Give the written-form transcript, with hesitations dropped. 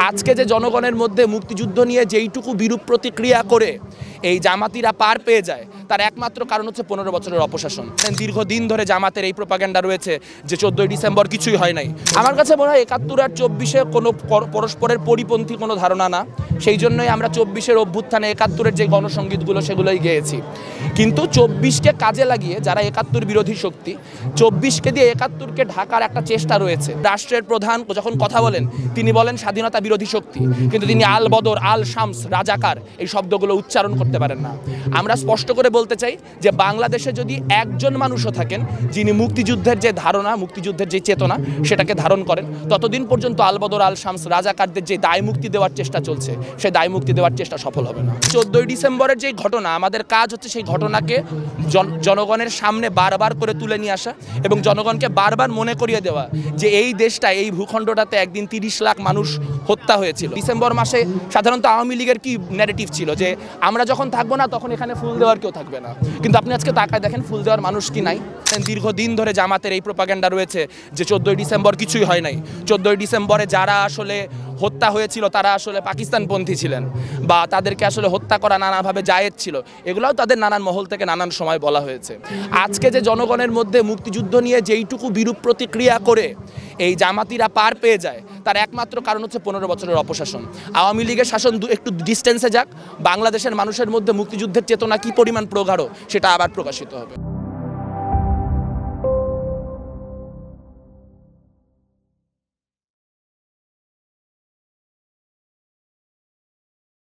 আজকে যে জনগণের মধ্যে মুক্তিযুদ্ধ নিয়ে যেইটুকু বিরূপ প্রতিক্রিয়া করে এই জামাতিরা পার পেয়ে যায় তার একমাত্র কারণ হচ্ছে 15 বছরের অপশাসন। দীর্ঘদিন ধরে জামাতের এই প্রোপাগান্ডা রয়েছে যে 14ই ডিসেম্বর কিছুই হয় নাই। আমার কাছে মনে হয় 71 আর 24-এ কোনো পরস্পরের পরিপন্থী কোনো ধারণা না, সেই জন্যই আমরা 24-এর অভ্যুত্থানে 71-এর যে গণসঙ্গীতগুলো সেগুলোই গেয়েছি। কিন্তু 24-কে কাজে লাগিয়ে যারা 71 বিরোধী শক্তি, 24-কে দিয়ে 71-কে ঢাকার একটা চেষ্টা রয়েছে। রাষ্ট্রের প্রধান যখন কথা বলেন তিনি বলেন স্বাধীনতা বিরোধী শক্তি, কিন্তু তিনি আল বদর, আল শামস, রাজাকার এই শব্দগুলো উচ্চারণ করতে পারেন না। আমরা স্পষ্ট করে বলতে চাই যে বাংলাদেশে যদি একজন মানুষও থাকেন যিনি মুক্তিযুদ্ধের যে ধারণা, মুক্তিযুদ্ধের যে চেতনা সেটাকে ধারণ করেন, ততদিন পর্যন্ত আল বদর, আল শামস, রাজাকারদের যে দায় মুক্তি দেওয়ার চেষ্টা চলছে সেই দায় মুক্তি দেওয়ার চেষ্টা সফল হবে না। 14ই ডিসেম্বরের যে ঘটনা, আমাদের কাজ হচ্ছে সেই ঘটনাকে জনগণের সামনে বারবার করে তুলে নিয়ে আসা এবং জনগণকে বারবার মনে করিয়ে দেওয়া যে এই দেশটা, এই ভূখণ্ডটাতে একদিন 30 লাখ মানুষ হত্যা হয়েছিল। ডিসেম্বর মাসে সাধারণত আওয়ামী লীগের কি ন্যারেটিভ ছিল যে আমরা যখন থাকবো না তখন এখানে ফুল দেওয়ার কেউ থাকবে না, কিন্তু আপনি আজকে তাকায় দেখেন ফুল দেওয়ার মানুষ কি নাই। দীর্ঘদিন ধরে জামাতের এই প্রোপাগান্ডা রয়েছে যে 14ই ডিসেম্বর কিছুই হয় নাই। 14ই ডিসেম্বরে যারা আসলে হত্যা হয়েছিল তারা আসলে পাকিস্তানপন্থী ছিলেন বা তাদেরকে আসলে হত্যা করা নানাভাবে জায়েজ ছিল, এগুলোও তাদের নানান মহল থেকে নানান সময় বলা হয়েছে। আজকে যে জনগণের মধ্যে মুক্তিযুদ্ধ নিয়ে যেইটুকু বিরূপ প্রতিক্রিয়া করে এই জামাতিরা পার পেয়ে যায় তার একমাত্র কারণ হচ্ছে 15 বছরের অপশাসন। আওয়ামী লীগের শাসন একটু ডিস্টেন্সে যাক, বাংলাদেশের মানুষের মধ্যে মুক্তিযুদ্ধের চেতনা কি পরিমাণ প্রগাঢ় সেটা আবার প্রকাশিত হবে।